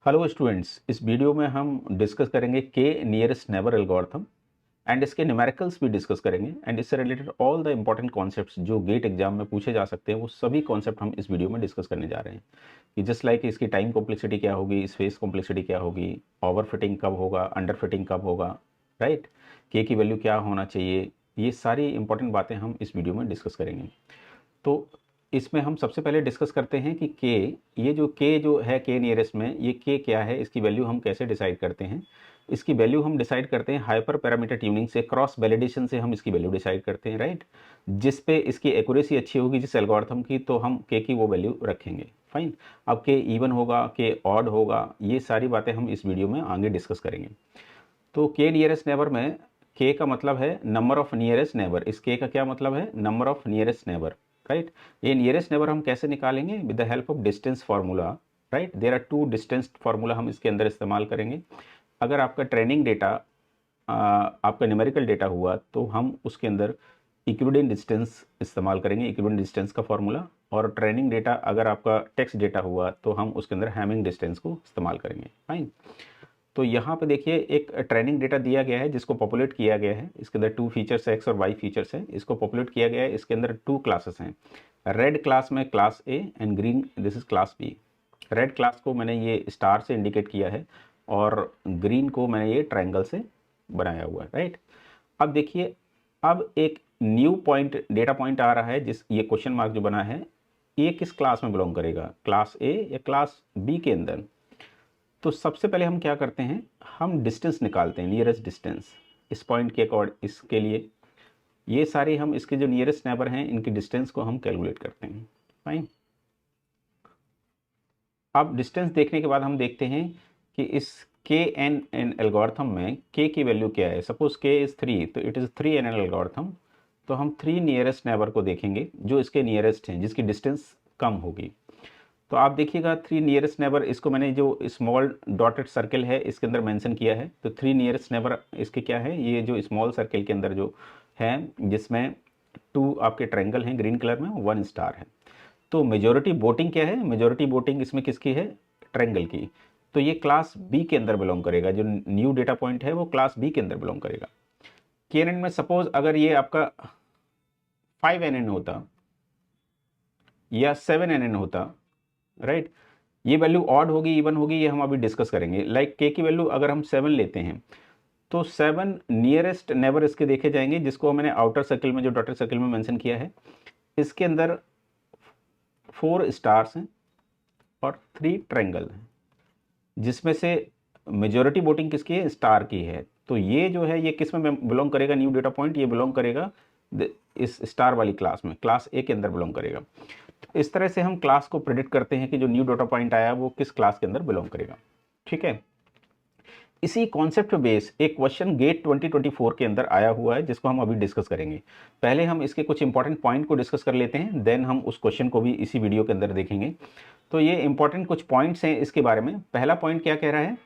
Hello students, इस video में हम डिस्कस करेंगे के नियरेस्ट नेबर एल्गोरिथम एंड इसके न्यूमेरिकल्स भी डिस्कस करेंगे एंड इससे related all the important concepts जो गेट एग्जाम में पूछे जा सकते हैं वो सभी कॉन्सेप्ट हम इस वीडियो में डिस्कस करने जा रहे हैं कि जस्ट लाइक इसकी टाइम कॉम्प्लेक्सिटी क्या होगी, स्पेस कॉम्प्लेक्सिटी क्या होगी, ओवर फिटिंग कब होगा, अंडर फिटिंग कब होगा, राइट, के की वैल्यू क्या होना चाहिए, ये सारी इंपॉर्टेंट बातें हम इस वीडियो में डिस्कस करेंगे। तो इसमें हम सबसे पहले डिस्कस करते हैं कि के, ये जो के जो है के नियरेस्ट में, ये के क्या है, इसकी वैल्यू हम कैसे डिसाइड करते हैं। इसकी वैल्यू हम डिसाइड करते हैं हाइपर पैरामीटर ट्यूनिंग से, क्रॉस वैलिडेशन से हम इसकी वैल्यू डिसाइड करते हैं, राइट। जिस पे इसकी एक्यूरेसी अच्छी होगी जिस एल्गोरिथम की, तो हम के की वो वैल्यू रखेंगे, फाइन। अब के इवन होगा, के ऑड होगा, ये सारी बातें हम इस वीडियो में आगे डिस्कस करेंगे। तो के नियरेस्ट नेबर में के का मतलब है नंबर ऑफ नियरेस्ट नेबर। इस के का क्या मतलब है? Number of nearest neighbour, right. ये नियरेस्ट नेबर हम कैसे निकालेंगे? With the help of distance formula, right. There are two distance formula हम इसके अंदर इस्तेमाल करेंगे। अगर आपका ट्रेनिंग डेटा आपका न्यूमेरिकल डेटा हुआ तो हम उसके अंदर इक्विवेलेंट डिस्टेंस इस्तेमाल करेंगे, इक्विवेलेंट डिस्टेंस का फॉर्मूला। और ट्रेनिंग डेटा अगर आपका टेक्स्ट डेटा हुआ तो हम उसके अंदर हैमिंग डिस्टेंस को इस्तेमाल करेंगे, फाइन। तो यहाँ पे देखिए एक ट्रेनिंग डेटा दिया गया है जिसको पॉपुलेट किया गया है। इसके अंदर टू फीचर्स एक्स और वाई फीचर्स हैं, इसको पॉपुलेट किया गया है। इसके अंदर टू क्लासेस हैं, रेड क्लास में class A and green this is class B. Red class को मैंने ये स्टार से इंडिकेट किया है और ग्रीन को मैंने ये ट्रायंगल से बनाया हुआ है, राइट। अब देखिए, अब एक न्यू पॉइंट डेटा पॉइंट आ रहा है, जिस ये क्वेश्चन मार्क जो बना है, ये किस क्लास में बिलोंग करेगा, क्लास ए या क्लास बी के अंदर। तो सबसे पहले हम क्या करते हैं, हम डिस्टेंस निकालते हैं, नियरेस्ट डिस्टेंस इस पॉइंट के अकॉर्ड, इसके लिए ये सारे हम इसके जो नियरेस्ट नेबर हैं इनकी डिस्टेंस को हम कैलकुलेट करते हैं, फाइन। अब डिस्टेंस देखने के बाद हम देखते हैं कि इस के एन एन एल्गोरिथम में के की वैल्यू क्या है। सपोज के इज़ 3, तो it is 3 N N algorithm. तो हम 3 नियरेस्ट नेबर को देखेंगे जो इसके नियरेस्ट हैं, जिसकी डिस्टेंस कम होगी। तो आप देखिएगा 3 नियरेस्ट नेबर, इसको मैंने जो स्मॉल डॉटेड सर्कल है इसके अंदर मेंशन किया है। तो 3 नियरेस्ट नेबर इसके क्या है, ये जो स्मॉल सर्कल के अंदर जो है, जिसमें 2 आपके ट्रायंगल हैं ग्रीन कलर में, 1 स्टार है। तो मेजॉरिटी वोटिंग क्या है, मेजॉरिटी वोटिंग इसमें किसकी है, ट्रायंगल की। तो ये क्लास बी के अंदर बिलोंग करेगा, जो न्यू डेटा पॉइंट है वो क्लास बी के अंदर बिलोंग करेगा। केएनएन में सपोज अगर ये आपका 5 NN होता या 7 NN होता, राइट, ये वैल्यू ऑड होगी इवन होगी, ये हम अभी डिस्कस करेंगे। लाइक के की वैल्यू अगर हम 7 लेते हैं तो 7 नियरेस्ट नेबर इसके देखे जाएंगे, जिसको मैंने आउटर सर्कल में जो डॉटेड सर्कल में मेंशन किया है, इसके अंदर 4 स्टार्स हैं और 3 ट्रायंगल हैं, जिसमें से मेजॉरिटी वोटिंग किसकी है, स्टार की है। तो ये जो है ये किस में बिलोंग करेगा, न्यू डेटा पॉइंट, ये बिलोंग करेगा इस स्टार वाली क्लास में, क्लास ए के अंदर बिलोंग करेगा। तो इस तरह से हम क्लास को प्रिडिक्ट करते हैं कि जो न्यू डेटा पॉइंट आया वो किस क्लास के अंदर बिलोंग करेगा, ठीक है। इसी कॉन्सेप्ट बेस एक क्वेश्चन गेट 2024 के अंदर आया हुआ है, जिसको हम अभी डिस्कस करेंगे। पहले हम इसके कुछ इंपॉर्टेंट पॉइंट को डिस्कस कर लेते हैं, देन हम उस क्वेश्चन को भी इसी वीडियो के अंदर देखेंगे। तो ये इंपॉर्टेंट कुछ पॉइंट्स हैं इसके बारे में। पहला पॉइंट क्या कह रहा है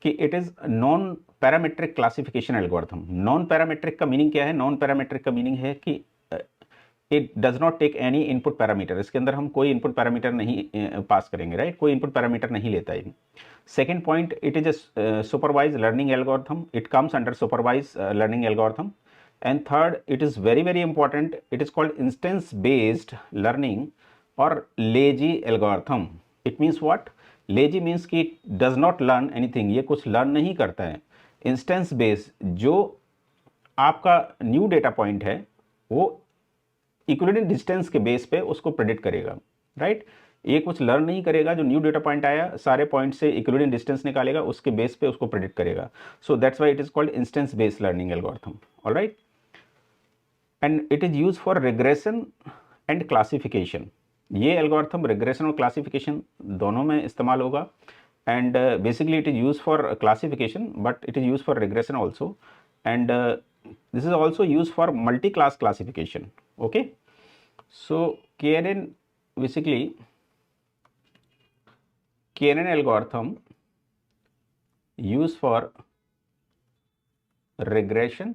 कि it is non parametric classification algorithm. Non parametric का मीनिंग क्या है? नॉन पैरामेट्रिक का मीनिंग है कि it does not take any input parameter. इसके अंदर हम कोई इनपुट पैरामीटर नहीं पास करेंगे, राइट, कोई इनपुट पैरामीटर नहीं लेता है। Second point, it is a supervise learning algorithm, it comes under supervise learning algorithm. And third, it is very very important, it is called instance based learning और lazy algorithm. It means what? Lazy means कि does not learn anything, ये कुछ learn नहीं करता है। Instance based, जो आपका new data point है वो इक्विवेलेंट डिस्टेंस के बेस पे उसको प्रेडिक्ट करेगा, राइट। ये कुछ लर्न नहीं करेगा, जो न्यू डेटा पॉइंट आया सारे पॉइंट से इक्विवेलेंट डिस्टेंस निकालेगा, उसके बेस पे उसको प्रेडिक्ट करेगा। So that's why it is called instance based learning algorithm, alright. And it is use for regression and classification. ये एल्गोरिथम रिग्रेशन और क्लासिफिकेशन दोनों में इस्तेमाल होगा। And basically it is use for classification but it is use for regression also. And this is also used for multi-class classification, okay. So KNN, basically KNN algorithm used for regression।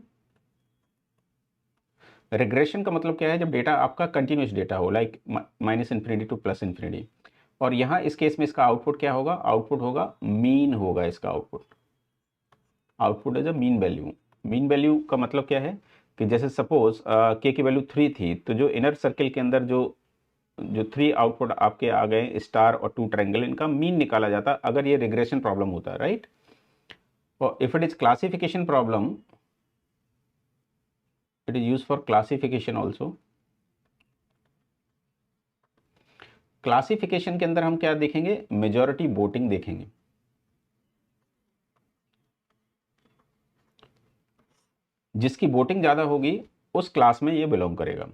regression का मतलब क्या है? जब data आपका continuous data हो, like minus infinity two plus infinity, और यहाँ इस केस में इसका आउटपुट क्या होगा, आउटपुट होगा मीन होगा इसका output. Output is a mean value. Mean value का मतलब क्या है कि जैसे सपोज के की वैल्यू 3 थी, तो जो इनर सर्किल के अंदर जो जो 3 आउटपुट आपके आ गए स्टार और 2 ट्रायंगल, इनका मीन निकाला जाता अगर ये रिग्रेशन प्रॉब्लम होता है, राइट। और if it is classification problem, it is use for classification also. Classification के अंदर हम क्या देखेंगे, मेजॉरिटी वोटिंग देखेंगे। जिसकी वोटिंग ज़्यादा होगी उस क्लास में ये बिलोंग करेगा।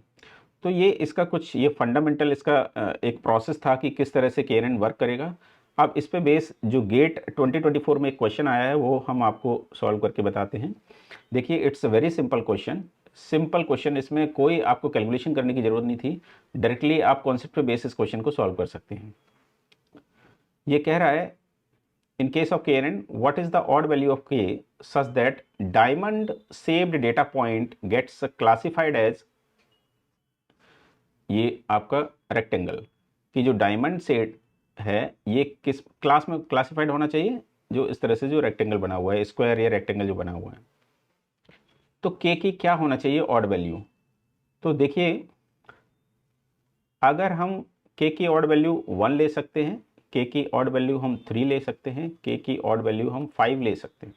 तो ये इसका कुछ ये फंडामेंटल इसका एक प्रोसेस था कि किस तरह से केएनएन वर्क करेगा। अब इस पे बेस जो गेट 2024 में एक क्वेश्चन आया है वो हम आपको सॉल्व करके बताते हैं। देखिए it's a very simple question. Simple question, इसमें कोई आपको कैलकुलेशन करने की जरूरत नहीं थी, डायरेक्टली आप कॉन्सेप्ट पे बेसिस क्वेश्चन को सॉल्व कर सकते हैं। ये कह रहा है in case of KNN, what is the odd value of K such that diamond shaped data point gets classified as, ये आपका रेक्टेंगल कि जो डायमंड शेड है ये किस क्लास में क्लासिफाइड होना चाहिए, जो इस तरह से जो रेक्टेंगल बना हुआ है, स्क्वायर या रेक्टेंगल जो बना हुआ है। तो K की क्या होना चाहिए ऑड वैल्यू। तो देखिए अगर हम K की ऑड वैल्यू 1 ले सकते हैं, K की ऑड वैल्यू हम 3 ले सकते हैं, K की ऑड वैल्यू हम 5 ले सकते हैं।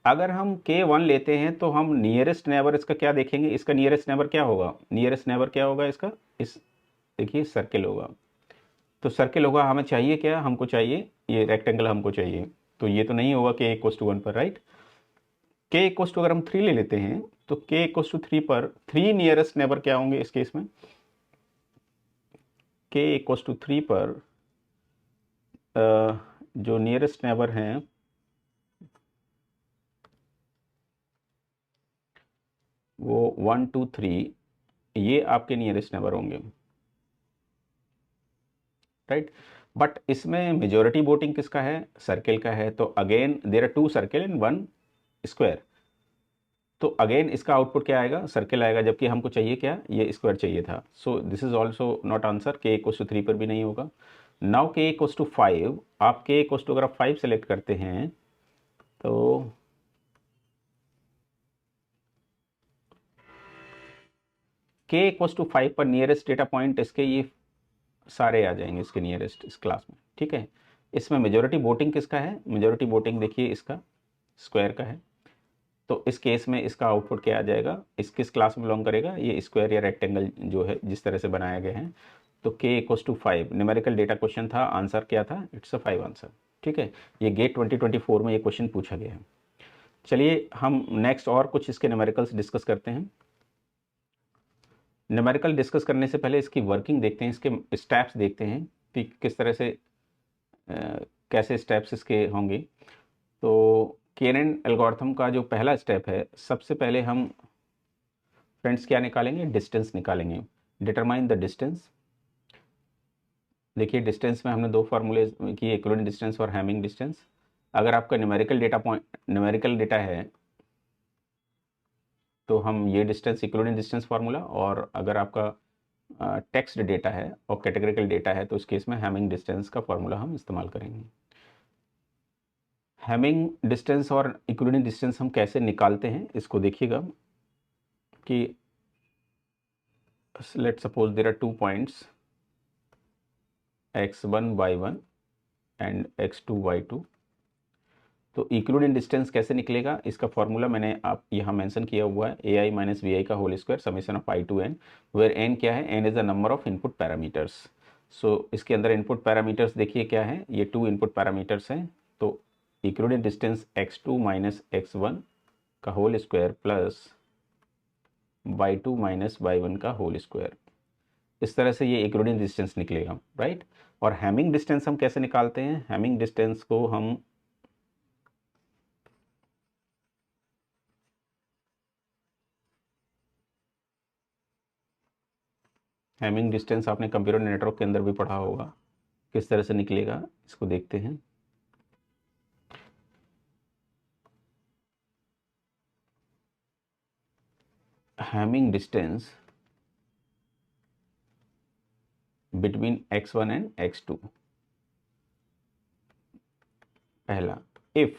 अगर हम K1 लेते हैं तो हम नियरेस्ट नेबर इसका क्या देखेंगे, इसका नियरेस्ट नेबर क्या होगा, नियरेस्ट नेबर क्या होगा इसका, इस देखिए सर्किल होगा। तो सर्किल होगा, हमें चाहिए क्या, हमको चाहिए ये रेक्टेंगल हमको चाहिए। तो ये तो नहीं होगा K इक्वस टू 1 पर, राइट। K इक्वस टू अगर हम 3 ले लेते हैं तो K इक्वस टू 3 पर 3 नियरेस्ट नेबर क्या होंगे इस केस में, K इक्वस टू 3 पर जो नियरेस्ट नेबर हैं वो 1 2 3, ये आपके नियरेस्ट नेबर होंगे, राइट। बट इसमें मेजोरिटी वोटिंग किसका है, सर्किल का है। तो again there are 2 circle and 1 square. तो अगेन इसका आउटपुट क्या आएगा, सर्किल आएगा, जबकि हमको चाहिए क्या, ये स्क्वायर चाहिए था। So this is also not answer. K equals to 3 पर भी नहीं होगा। नाउ K इक्वस टू 5, आप K इक्वस टू अगर आप 5 सेलेक्ट करते हैं तो K इक्वस टू 5 पर नियरेस्ट डेटा पॉइंट इसके ये सारे आ जाएंगे इसके नियरेस्ट इस क्लास में, ठीक है। इसमें मेजोरिटी वोटिंग किसका है, मेजोरिटी वोटिंग देखिए इसका स्क्वायर का है। तो इस केस में इसका आउटपुट क्या आ जाएगा, इस किस क्लास में बिलोंग करेगा, ये स्क्वायर या रेक्टेंगल जो है जिस तरह से बनाए गए हैं। तो K equals to 5 numerical data question था, आंसर क्या था, इट्स अ 5 आंसर, ठीक है। ये गेट 2024 में ये क्वेश्चन पूछा गया है। चलिए हम नेक्स्ट और कुछ इसके न्यूमेरिकल्स डिस्कस करते हैं। न्यूमेरिकल डिस्कस करने से पहले इसकी वर्किंग देखते हैं, इसके स्टेप्स देखते हैं कि किस तरह से कैसे स्टेप्स इसके होंगे। तो केएनएन एल्गोरिथम का जो पहला स्टेप है, सबसे पहले हम फ्रेंड्स क्या निकालेंगे, डिस्टेंस निकालेंगे। Determine the distance. देखिए डिस्टेंस में हमने दो फार्मूले किए, इक्विवेलेंट डिस्टेंस और हैमिंग डिस्टेंस। अगर आपका numerical data point numerical data है तो हम ये डिस्टेंस इक्विवेलेंट डिस्टेंस फार्मूला, और अगर आपका टेक्स्ट डेटा है और कैटेगरिकल डेटा है तो उस केस में हैमिंग डिस्टेंस का फार्मूला हम इस्तेमाल करेंगे। हैमिंग डिस्टेंस और इक्विवेलेंट डिस्टेंस हम कैसे निकालते हैं इसको देखिएगा कि let's suppose there are 2 points x1 y1 and x2 y2। तो इक्विवेलेंट डिस्टेंस कैसे निकलेगा, इसका फॉर्मूला मैंने आप यहाँ मेंशन किया हुआ है, ai माइनस वी आई का whole square summation of i to n, where n क्या है, n is the number of input parameters. So इसके अंदर इनपुट पैरामीटर्स देखिए क्या है, ये 2 इनपुट पैरामीटर्स हैं। तो equivalent distance x2 minus x1 का whole square plus y2 minus y1 का होल स्क्वायर, इस तरह से ये इक्विवेलेंट डिस्टेंस निकलेगा, राइट। और हैमिंग डिस्टेंस हम कैसे निकालते हैं, हैमिंग डिस्टेंस को हम हैमिंग डिस्टेंस आपने कंप्यूटर नेटवर्क के अंदर भी पढ़ा होगा, किस तरह से निकलेगा इसको देखते हैं। Hamming distance between x1 and x2। पहला, if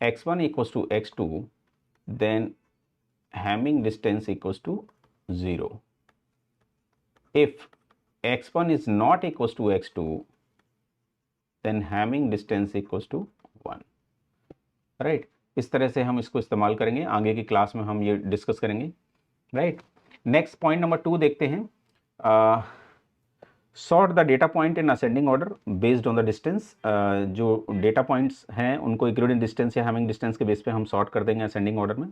x1 equals to x2 then Hamming distance equals to 0। If x1 is not equals to x2 then Hamming distance equals to 1। Right, इस तरह से हम इसको इस्तेमाल करेंगे, आगे की क्लास में हम ये डिस्कस करेंगे। राइट, नेक्स्ट पॉइंट नंबर 2 देखते हैं। Sort the data point in ascending order based on the distance. जो डेटा पॉइंट्स हैं उनको इक्विवेलेंट डिस्टेंस या हैमिंग डिस्टेंस के बेस पे हम सॉर्ट कर देंगे असेंडिंग ऑर्डर में।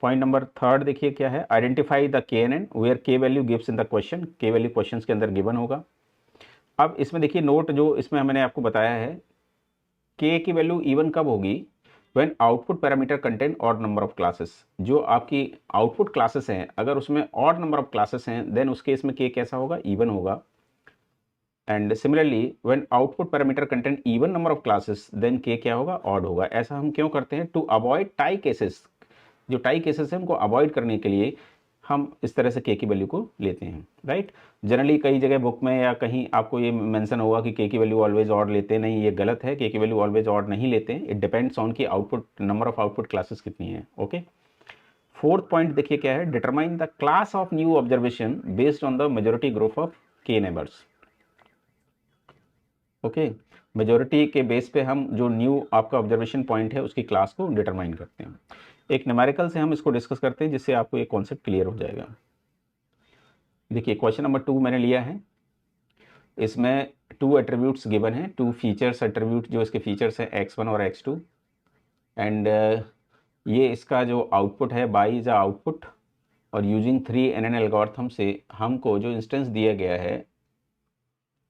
पॉइंट नंबर 3 देखिए क्या है, आइडेंटिफाई द के एन एन वेयर के value gives in the question. के वैल्यू क्वेश्चन के अंदर गिवन होगा। अब इसमें देखिए नोट जो इसमें मैंने आपको बताया है, के की वैल्यू इवन कब होगी, when output parameter contain odd number of classes. जो आपकी आउटपुट क्लासेस हैं अगर उसमें ऑड नंबर ऑफ क्लासेस हैं देन उस केस में के कैसा होगा, इवन होगा। And similarly when output parameter contain even number of classes then K क्या होगा, ऑड होगा। ऐसा हम क्यों करते हैं, टू अवॉइड टाई केसेस। जो टाई केसेस हैं उनको अवॉइड करने के लिए हम इस तरह से के की वैल्यू को लेते हैं। राइट, जनरली कई जगह बुक में या कहीं आपको ये मेंशन होगा कि के की वैल्यू ऑलवेज ऑड लेते, नहीं, ये गलत है। के की वैल्यू ऑलवेज ऑड नहीं लेते हैं, इट डिपेंड्स ऑन की output number of output classes कितनी है। ओके, फोर्थ पॉइंट देखिए क्या है, determine the class of new observation based on the majority group of के नेबर्स। ओके, मेजोरिटी के बेस पे हम जो न्यू आपका ऑब्जर्वेशन पॉइंट है उसकी क्लास को डिटरमाइन करते हैं। एक न्यूमेरिकल से हम इसको डिस्कस करते हैं जिससे आपको ये कॉन्सेप्ट क्लियर हो जाएगा। देखिए क्वेश्चन नंबर 2 मैंने लिया है, इसमें 2 एट्रीब्यूट्स गिवन हैं, 2 फीचर्स एट्रीब्यूट जो इसके फीचर्स हैं x1 और x2। एंड ये इसका जो आउटपुट है बाई इज आउटपुट, और यूजिंग 3NN एल्गोरिथम से हमको जो इंस्टेंस दिया गया है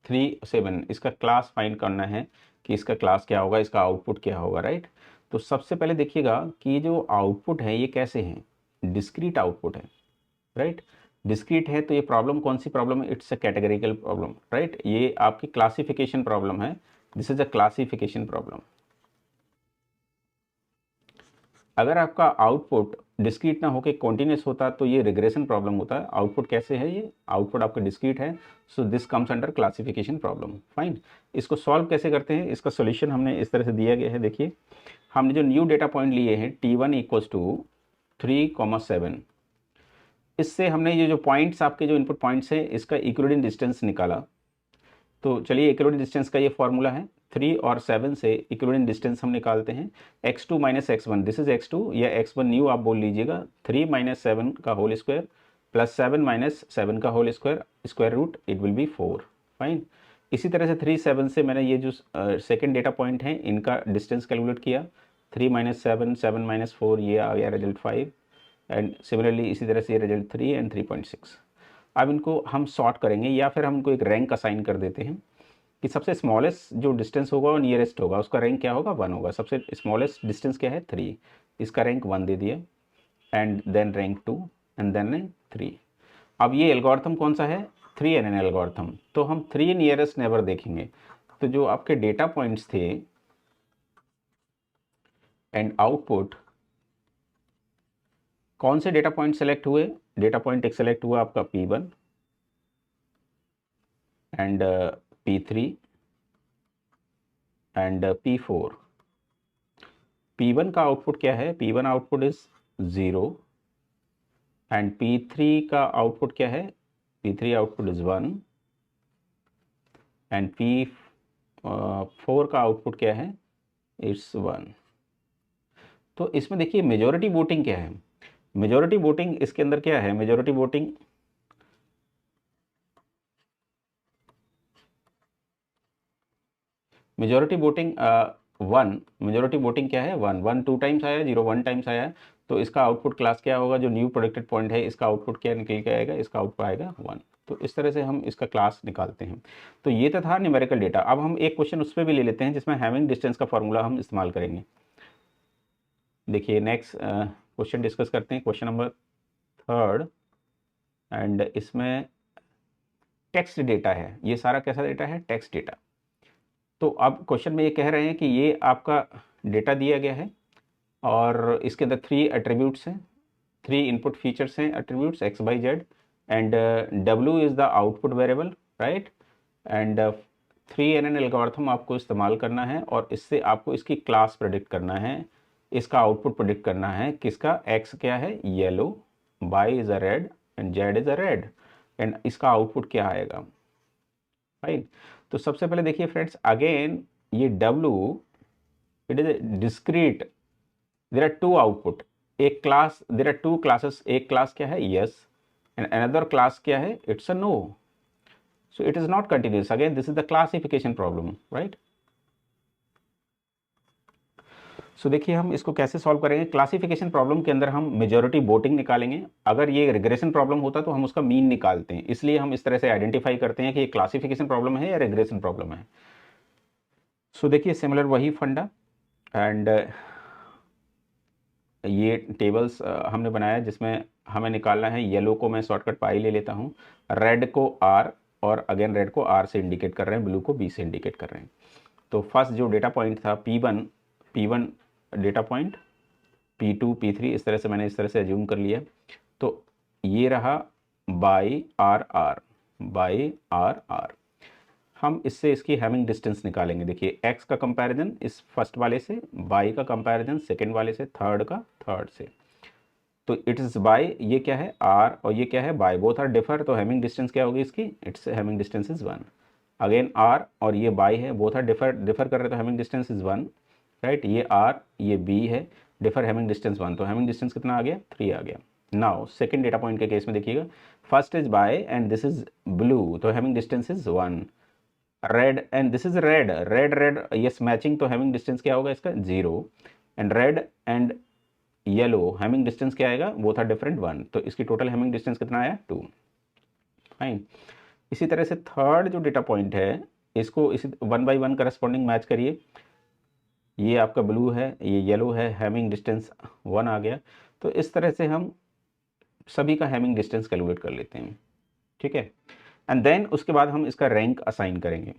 3 7, इसका क्लास फाइंड करना है कि इसका क्लास क्या होगा, इसका आउटपुट क्या होगा। राइट, तो सबसे पहले देखिएगा कि जो आउटपुट है ये कैसे हैं, डिस्क्रीट आउटपुट है। राइट, डिस्क्रीट है तो ये प्रॉब्लम कौन सी प्रॉब्लम है, it's a categorical problem. Right, ये आपकी क्लासिफिकेशन प्रॉब्लम है, this is a classification problem. अगर आपका आउटपुट डिस्क्रीट ना होकर कॉन्टिन्यूस होता तो ये रिग्रेशन प्रॉब्लम होता है। आउटपुट कैसे है, ये आउटपुट आपका डिस्क्रीट है, so this comes under classification problem. Fine, इसको सॉल्व कैसे करते हैं, इसका सोल्यूशन हमने इस तरह से दिया गया है। देखिए हमने जो न्यू डेटा पॉइंट लिए हैं T1 इक्वल्स टू 3,7, इससे हमने ये जो पॉइंट्स आपके जो इनपुट पॉइंट्स हैं इसका इक्विवेलेंट डिस्टेंस निकाला। तो चलिए इक्विवेलेंट डिस्टेंस का ये फॉर्मूला है, 3 और 7 से इक्विवेलेंट डिस्टेंस हम निकालते हैं। x2 minus x1, this is x2 या x1 न्यू आप बोल लीजिएगा, 3 माइनस 7 का होल स्क्वायर प्लस 7 माइनस 7 का whole square, square root, it will be 4। Fine, इसी तरह से 3 7 से मैंने ये जो सेकेंड डेटा पॉइंट है इनका डिस्टेंस कैलकुलेट किया, 3 माइनस 7, 7 माइनस 4, ये आ गया रिजल्ट 5। एंड सिमिलरली इसी तरह से ये रिजल्ट 3 एंड 3.6। अब इनको हम सॉर्ट करेंगे या फिर हम इनको एक रैंक असाइन कर देते हैं कि सबसे स्मॉलेस्ट जो डिस्टेंस होगा वो नियरेस्ट होगा, उसका रैंक क्या होगा, 1 होगा। सबसे स्मॉलेस्ट डिस्टेंस क्या है, 3, इसका रैंक 1 दे दिया, and then rank 2 and then rank 3। अब ये एल्गोरिथम कौन सा है, 3NN एल्गोरिथम। तो हम 3 नियरेस्ट नेबर देखेंगे। तो जो आपके डेटा पॉइंट्स थे एंड आउटपुट, कौन से डेटा पॉइंट सेलेक्ट हुए, डेटा पॉइंट एक सेलेक्ट हुआ आपका P1 and P3 and P4। P1 का आउटपुट क्या है, P1 output is 0 and P3 का आउटपुट क्या है, P3 output is 1 and P4 का आउटपुट क्या है, इट्स 1। तो इसमें देखिए मेजॉरिटी वोटिंग क्या है, मेजॉरिटी वोटिंग इसके अंदर क्या है, majority voting majority voting 1, majority voting क्या है, 1 1 2 टाइम्स आया, 0 1 टाइम्स आया। तो इसका आउटपुट क्लास क्या होगा, जो न्यू प्रोडक्टेड पॉइंट है इसका आउटपुट क्या निकल के आएगा, इसका आउटपुट आएगा 1। तो इस तरह से हम इसका क्लास निकालते हैं। तो ये तो था न्यूमेरिकल डेटा। अब हम एक क्वेश्चन उस पर भी ले लेते हैं जिसमें हैमिंग डिस्टेंस का फॉर्मूला हम इस्तेमाल करेंगे। देखिए नेक्स्ट क्वेश्चन डिस्कस करते हैं, क्वेश्चन नंबर 3 एंड इसमें टेक्स्ट डेटा है, ये सारा कैसा डेटा है, टेक्स्ट डेटा। तो अब क्वेश्चन में ये कह रहे हैं कि ये आपका डेटा दिया गया है और इसके अंदर 3 एट्रीब्यूट्स हैं, 3 इनपुट फीचर्स हैं attributes x y z, and w is the output variable right. And 3NN algorithm आपको इस्तेमाल करना है और इससे आपको इसकी क्लास प्रेडिक्ट करना है, इसका आउटपुट प्रेडिक्ट करना है। किसका? x क्या है? Yellow, y is a red and z is a red, and इसका आउटपुट क्या आएगा, राइट। तो सबसे पहले देखिए फ्रेंड्स, अगेन ये w it is discrete, there are two output, एक class, there are two classes, एक क्लास क्या है? यस, एंड अनदर क्लास क्या है? It's a no. So it is not continuous. Again, this is the classification problem, right? So देखिए हम इसको कैसे सॉल्व करेंगे। क्लासिफिकेशन प्रॉब्लम के अंदर हम मेजॉरिटी वोटिंग निकालेंगे। अगर ये रिग्रेशन प्रॉब्लम होता तो हम उसका मीन निकालते हैं, इसलिए हम इस तरह से आइडेंटिफाई करते हैं कि ये क्लासिफिकेशन प्रॉब्लम है या रिग्रेशन प्रॉब्लम है। सो देखिए सिमिलर वही फंडा, एंड ये टेबल्स हमने बनाया जिसमें हमें निकालना है, येलो को मैं शॉर्टकट पाई ले लेता हूँ, रेड को आर, और अगेन रेड को आर से इंडिकेट कर रहे हैं, ब्लू को बी से इंडिकेट कर रहे हैं। तो फर्स्ट जो डेटा पॉइंट था P1 data point, P2 P3, इस तरह से मैंने इस तरह से एज्यूम कर लिया। तो ये रहा बाई आर आर। हम इससे इसकी हैमिंग डिस्टेंस निकालेंगे। देखिए x का कंपैरिजन इस फर्स्ट वाले से, y का कंपैरिजन सेकेंड वाले से, थर्ड का थर्ड से। तो इट इज बाय, ये क्या है? r, और ये क्या है? बाय, बोथ आर डिफर, तो हैमिंग डिस्टेंस क्या होगी इसकी? It's Hamming distance is 1। Again r और ये बाय है, बोथ आर डिफर कर रहे, तो हैमिंग डिस्टेंस इज 1, राइट। ये r ये b है, डिफर, हैमिंग डिस्टेंस 1, तो हैमिंग डिस्टेंस कितना आ गया? 3 आ गया। नाउ सेकंड डेटा पॉइंट के केस में देखिएगा, first is by and this is blue, तो hamming distance is 1। Red and this is red, red yes matching, तो हैमिंग डिस्टेंस क्या होगा इसका? 0। And red and yellow, hamming distance क्या आएगा? बोथ आर डिफरेंट 1, तो इसकी टोटल हैमिंग डिस्टेंस कितना आया? 2। फाइन। इसी तरह से थर्ड जो डेटा पॉइंट है, इसको इसी 1 by 1 करस्पॉन्डिंग मैच करिए। ये आपका ब्लू है, ये येलो है, हैमिंग डिस्टेंस 1 आ गया। तो इस तरह से हम सभी का हैमिंग डिस्टेंस कैलकुलेट कर लेते हैं, ठीक है। एंड देन उसके बाद हम इसका रैंक असाइन करेंगे।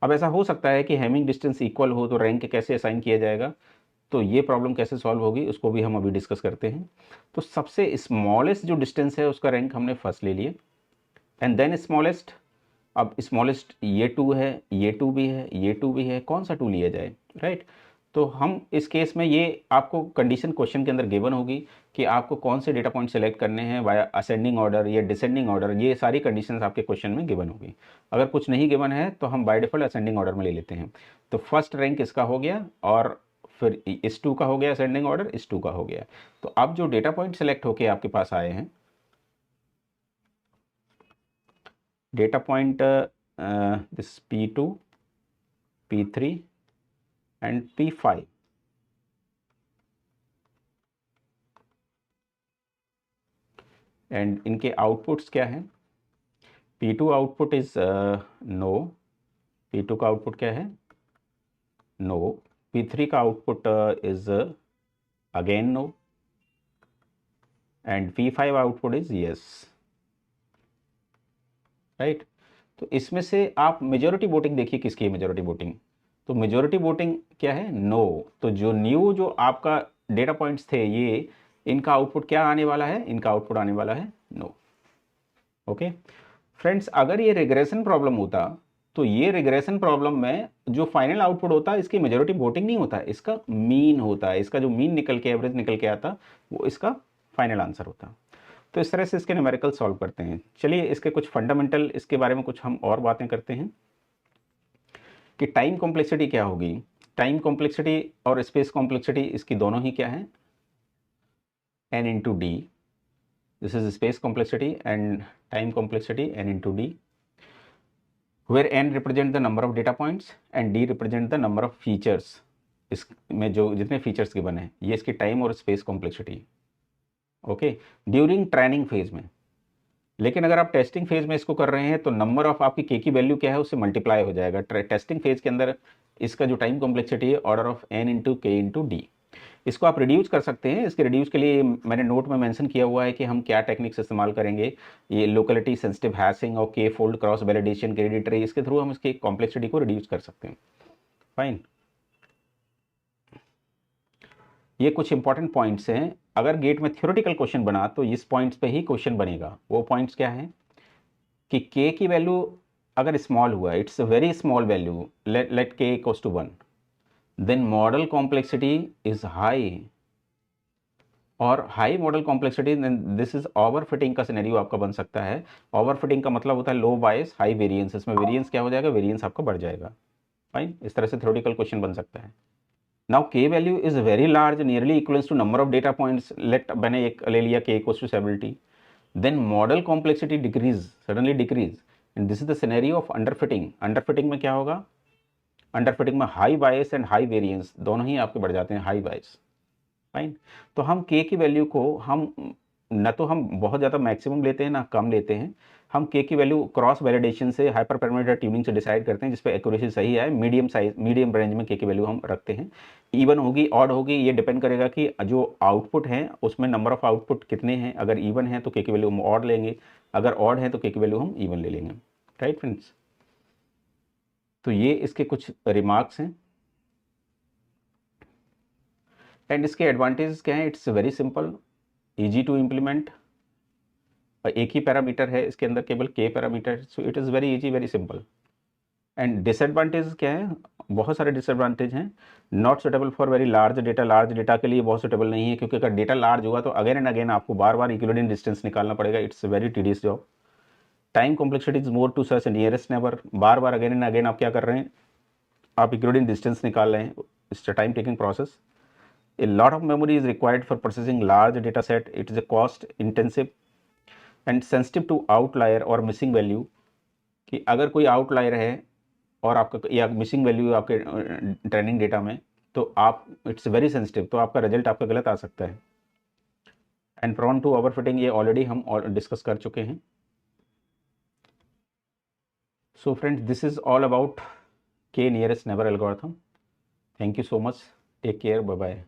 अब ऐसा हो सकता है कि हैमिंग डिस्टेंस इक्वल हो, तो रैंक कैसे असाइन किया जाएगा, तो ये प्रॉब्लम कैसे सॉल्व होगी उसको भी हम अभी डिस्कस करते हैं। तो सबसे स्मॉलेस्ट जो डिस्टेंस है उसका रैंक हमने फर्स्ट ले लिया, एंड देन स्मॉलेस्ट। अब स्मॉलेस्ट ये 2 है, ये 2 भी है, ये 2 भी है, कौन सा 2 लिया जाए, राइट। तो हम इस केस में, ये आपको कंडीशन क्वेश्चन के अंदर गिवन होगी कि आपको कौन से डेटा पॉइंट सेलेक्ट करने हैं, वाया असेंडिंग ऑर्डर या डिसेंडिंग ऑर्डर, ये सारी कंडीशंस आपके क्वेश्चन में गिवन होगी। अगर कुछ नहीं गिवन है तो हम बाय डिफॉल्ट असेंडिंग ऑर्डर में ले लेते हैं। तो फर्स्ट रैंक इसका हो गया, और फिर इस 2 का हो गया असेंडिंग ऑर्डर, इस 2 का हो गया। तो अब जो डेटा पॉइंट सेलेक्ट होके आपके पास आए हैं, data point this P2 P3 and P5, and इनके आउटपुट्स क्या हैं? P2 output is no, P2 का आउटपुट क्या है? नो। P3 का output is again no, and P5 output is yes, right. तो इसमें से आप मेजॉरिटी वोटिंग देखिए, किसकी है मेजॉरिटी वोटिंग? तो मेजॉरिटी वोटिंग क्या है? नो। तो जो न्यू जो आपका डेटा पॉइंट्स थे, ये इनका आउटपुट क्या आने वाला है? इनका आउटपुट आने वाला है नो। ओके फ्रेंड्स, अगर ये रिग्रेशन प्रॉब्लम होता तो ये रिग्रेशन प्रॉब्लम में जो फाइनल आउटपुट होता है इसकी मेजॉरिटी वोटिंग नहीं होता, इसका मीन होता है। इसका जो मीन निकल के, एवरेज निकल के आता, वो इसका फाइनल आंसर होता। तो इस तरह से इसके न्यूमेरिकल सॉल्व करते हैं। चलिए इसके कुछ फंडामेंटल, इसके बारे में कुछ हम और बातें करते हैं कि टाइम कॉम्प्लेक्सिटी क्या होगी। टाइम कॉम्प्लेक्सिटी और स्पेस कॉम्प्लेक्सिटी, इसकी दोनों ही क्या है? n into d. This is space complexity and time complexity, n into d, where n represent the number of data points and d represent the number of features। इसमें जो जितने features given है, ये इसकी टाइम और space complexity, okay, during training phase में। लेकिन अगर आप टेस्टिंग फेज में इसको कर रहे हैं तो नंबर ऑफ आपकी के की वैल्यू क्या है, उससे मल्टीप्लाई हो जाएगा। टेस्टिंग फेज के अंदर इसका जो टाइम कॉम्प्लेक्सिटी है, ऑर्डर ऑफ n इंटू के इंटू डी। इसको आप रिड्यूस कर सकते हैं। इसके रिड्यूस के लिए मैंने नोट में मेंशन किया हुआ है कि हम क्या टेक्निक्स इस्तेमाल करेंगे। ये लोकेलिटी सेंसिटिव हैशिंग और के fold cross validation, credit tree, इसके थ्रू हम इसकी कॉम्प्लेक्सिटी को रिड्यूस कर सकते हैं। फाइन, ये कुछ इंपॉर्टेंट पॉइंट्स हैं। अगर गेट में थ्योरेटिकल क्वेश्चन बना तो इस पॉइंट्स पे ही क्वेश्चन बनेगा। वो पॉइंट्स क्या हैं? कि k की वैल्यू अगर स्मॉल हुआ, it's a very small value, let k equals to 1, then model complexity is high, और high model complexity, this is overfitting का सिनेरियो आपका बन सकता है। ओवरफिटिंग का मतलब होता है लो बायस हाई वेरिएंस, इसमें वेरिएंस क्या हो जाएगा, वेरिएंस आपका बढ़ जाएगा। फाइन, इस तरह से थ्योरेटिकल क्वेश्चन बन सकता है। Now k value is very large, nearly equals to number of data points, let मैंने एक ले लिया k equals to 70, then model complexity decrease, suddenly decrease, and this is the scenario of underfitting. Underfitting में क्या होगा, underfitting में high bias and high variance दोनों ही आपके बढ़ जाते हैं, हाई बायस। फाइन, तो हम k की वैल्यू को हम न तो हम बहुत ज़्यादा मैक्सिमम लेते हैं ना कम लेते हैं, हम k की वैल्यू क्रॉस वैलिडेशन से, हाइपर पैरामीटर ट्यूनिंग से डिसाइड करते हैं, जिस पे एक्यूरेसी सही है, मीडियम साइज मीडियम रेंज में k की वैल्यू हम रखते हैं। इवन होगी ऑड होगी, ये डिपेंड करेगा कि जो आउटपुट है उसमें नंबर ऑफ आउटपुट कितने हैं, अगर इवन है तो k की वैल्यू हम ऑड लेंगे, अगर ऑड है तो k की वैल्यू हम इवन ले लेंगे। राइट फ्रेंड्स, तो ये इसके कुछ रिमार्क्स हैं। एंड इसके एडवांटेजेस क्या हैं, it's very simple, easy to implement, एक ही पैरामीटर है इसके अंदर, केवल k parameter, so it is very easy, very simple. And disadvantage क्या है, बहुत सारे डिसएडवांटेज हैं। Not suitable for very large data, large data के लिए बहुत सुटेबल नहीं है, क्योंकि अगर डेटा लार्ज होगा तो अगेन एंड अगेन आपको बार बार इक्विवेलेंट डिस्टेंस निकालना पड़ेगा, it's very tedious job. Time complexity is more to search nearest neighbour, बार बार अगेन एंड अगेन आप क्या कर रहे हैं, आप इक्विवेलेंट डिस्टेंस निकाल रहे हैं, it's a time taking process. A lot of memory is required for processing large data set. It is a cost intensive and sensitive to outlier और missing value, कि अगर कोई आउटलायर है और आपका या मिसिंग वैल्यू आपके ट्रेनिंग डेटा में, तो आप इट्स वेरी सेंसिटिव, तो आपका रिजल्ट आपका गलत आ सकता है। एंड प्रॉन टू ओवरफिटिंग, ये ऑलरेडी हम डिस्कस कर चुके हैं। So friends, this is all about k nearest neighbour algorithm. Thank you so much, take care, bye bye.